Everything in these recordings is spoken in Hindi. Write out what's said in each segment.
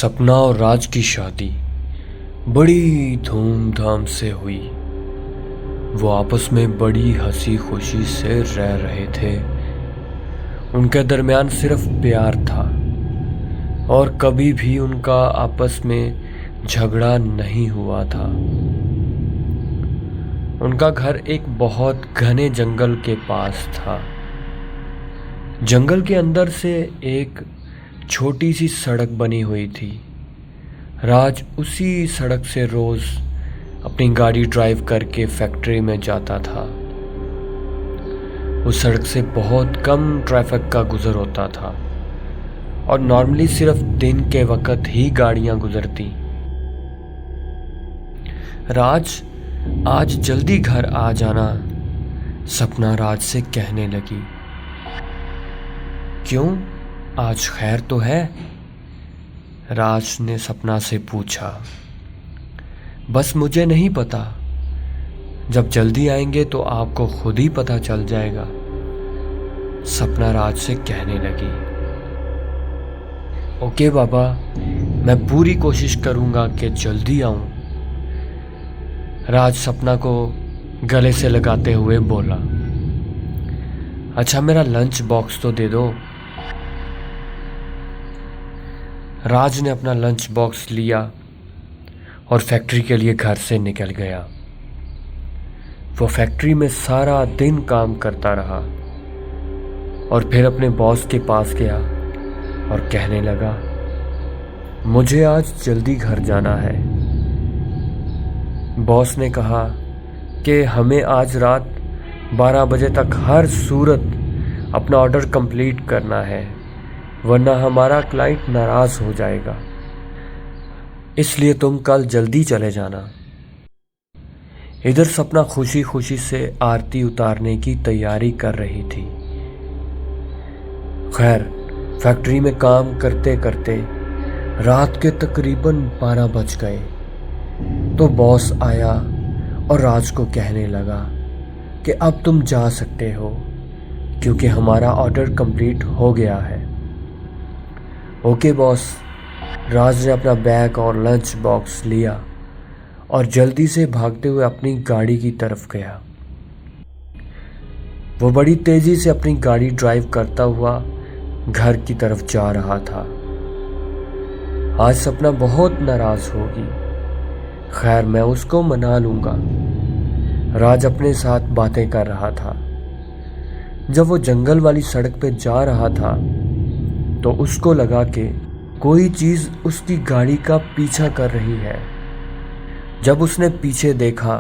सपना और राज की शादी बड़ी धूमधाम से हुई। वो आपस में बड़ी हंसी खुशी से रह रहे थे। उनके दरमियान सिर्फ प्यार था और कभी भी उनका आपस में झगड़ा नहीं हुआ था। उनका घर एक बहुत घने जंगल के पास था। जंगल के अंदर से एक छोटी सी सड़क बनी हुई थी। राज उसी सड़क से रोज अपनी गाड़ी ड्राइव करके फैक्ट्री में जाता था। उस सड़क से बहुत कम ट्रैफिक का गुजर होता था और नॉर्मली सिर्फ दिन के वक्त ही गाड़ियां गुजरती। राज, आज जल्दी घर आ जाना, सपना राज से कहने लगी। क्यों, आज खैर तो है? राज ने सपना से पूछा। बस मुझे नहीं पता, जब जल्दी आएंगे तो आपको खुद ही पता चल जाएगा, सपना राज से कहने लगी। ओके बाबा, मैं पूरी कोशिश करूंगा कि जल्दी आऊं, राज सपना को गले से लगाते हुए बोला। अच्छा, मेरा लंच बॉक्स तो दे दो। राज ने अपना लंच बॉक्स लिया और फैक्ट्री के लिए घर से निकल गया। वो फैक्ट्री में सारा दिन काम करता रहा और फिर अपने बॉस के पास गया और कहने लगा, मुझे आज जल्दी घर जाना है। बॉस ने कहा कि हमें आज रात 12 बजे तक हर सूरत अपना ऑर्डर कंप्लीट करना है, वरना हमारा क्लाइंट नाराज हो जाएगा, इसलिए तुम कल जल्दी चले जाना। इधर सपना खुशी खुशी से आरती उतारने की तैयारी कर रही थी। खैर, फैक्ट्री में काम करते करते रात के तकरीबन 12 बज गए तो बॉस आया और राज को कहने लगा कि अब तुम जा सकते हो क्योंकि हमारा ऑर्डर कंप्लीट हो गया है। ओके बॉस, राज ने अपना बैग और लंच बॉक्स लिया और जल्दी से भागते हुए अपनी गाड़ी की तरफ गया। वो बड़ी तेजी से अपनी गाड़ी ड्राइव करता हुआ घर की तरफ जा रहा था। आज सपना बहुत नाराज होगी, खैर मैं उसको मना लूंगा, राज अपने साथ बातें कर रहा था। जब वो जंगल वाली सड़क पे जा रहा था तो उसको लगा कि कोई चीज उसकी गाड़ी का पीछा कर रही है। जब उसने पीछे देखा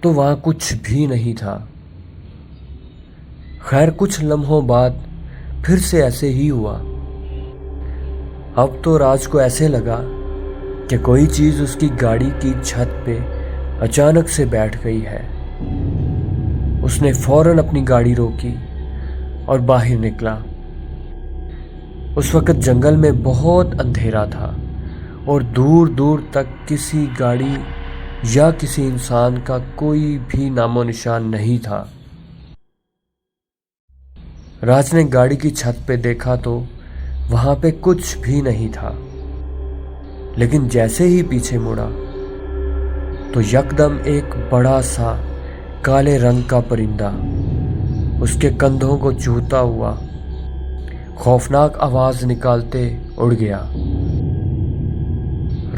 तो वहां कुछ भी नहीं था। खैर, कुछ लम्हों बाद फिर से ऐसे ही हुआ। अब तो राज को ऐसे लगा कि कोई चीज उसकी गाड़ी की छत पे अचानक से बैठ गई है। उसने फौरन अपनी गाड़ी रोकी और बाहर निकला। उस वक्त जंगल में बहुत अंधेरा था और दूर दूर तक किसी गाड़ी या किसी इंसान का कोई भी नामो निशान नहीं था। राज ने गाड़ी की छत पे देखा तो वहां पे कुछ भी नहीं था, लेकिन जैसे ही पीछे मुड़ा तो यकदम एक बड़ा सा काले रंग का परिंदा उसके कंधों को छूता हुआ खौफनाक आवाज निकालते उड़ गया।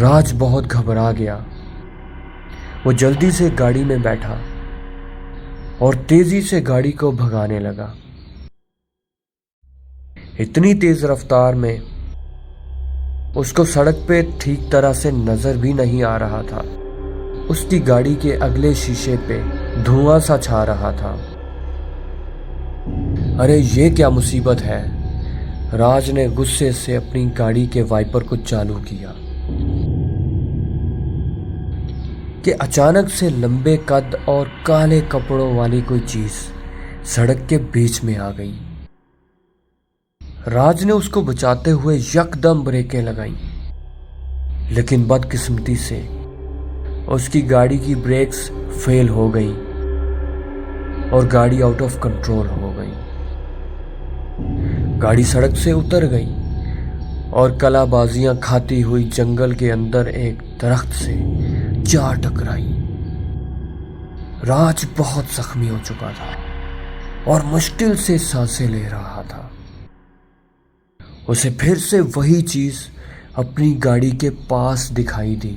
राज बहुत घबरा गया। वो जल्दी से गाड़ी में बैठा और तेजी से गाड़ी को भगाने लगा। इतनी तेज रफ्तार में उसको सड़क पे ठीक तरह से नजर भी नहीं आ रहा था। उसकी गाड़ी के अगले शीशे पे धुआं सा छा रहा था। अरे ये क्या मुसीबत है? राज ने गुस्से से अपनी गाड़ी के वाइपर को चालू किया कि अचानक से लंबे कद और काले कपड़ों वाली कोई चीज सड़क के बीच में आ गई। राज ने उसको बचाते हुए यकदम ब्रेकें लगाई, लेकिन बदकिस्मती से उसकी गाड़ी की ब्रेक्स फेल हो गई और गाड़ी आउट ऑफ कंट्रोल हो गई। गाड़ी सड़क से उतर गई और कलाबाजियां खाती हुई जंगल के अंदर एक दरख्त से जा टकराई। राज बहुत जख्मी हो चुका था और मुश्किल से सांसें ले रहा था। उसे फिर से वही चीज अपनी गाड़ी के पास दिखाई दी।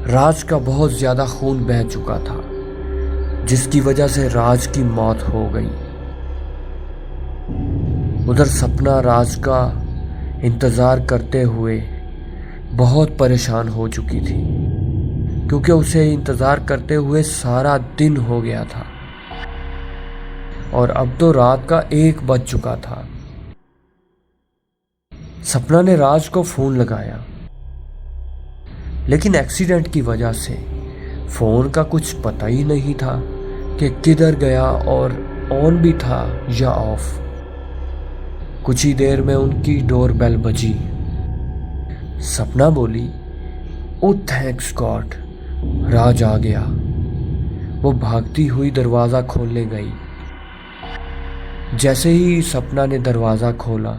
राज का बहुत ज्यादा खून बह चुका था, जिसकी वजह से राज की मौत हो गई। उधर सपना राज का इंतजार करते हुए बहुत परेशान हो चुकी थी, क्योंकि उसे इंतजार करते हुए सारा दिन हो गया था और अब तो रात का 1 बज चुका था। सपना ने राज को फोन लगाया, लेकिन एक्सीडेंट की वजह से फोन का कुछ पता ही नहीं था कि किधर गया और ऑन भी था या ऑफ। कुछ ही देर में उनकी डोर बेल बजी। सपना बोली, ओ थैंक्स गॉड, राज आ गया। वो भागती हुई दरवाजा खोलने गई। जैसे ही सपना ने दरवाजा खोला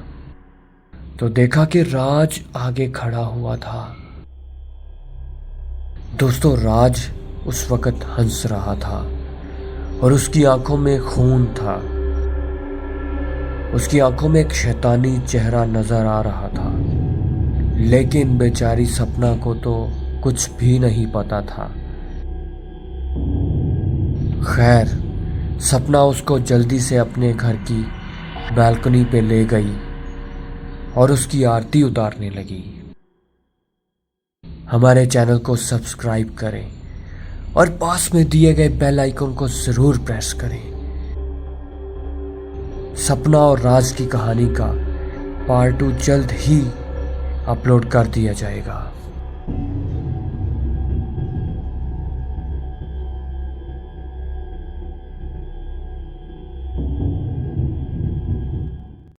तो देखा कि राज आगे खड़ा हुआ था। दोस्तों, राज उस वक्त हंस रहा था और उसकी आंखों में खून था। उसकी आंखों में एक शैतानी चेहरा नजर आ रहा था, लेकिन बेचारी सपना को तो कुछ भी नहीं पता था। खैर, सपना उसको जल्दी से अपने घर की बालकनी पे ले गई और उसकी आरती उतारने लगी। हमारे चैनल को सब्सक्राइब करें और पास में दिए गए बेल आइकन को जरूर प्रेस करें। सपना और राज की कहानी का पार्ट 2 जल्द ही अपलोड कर दिया जाएगा।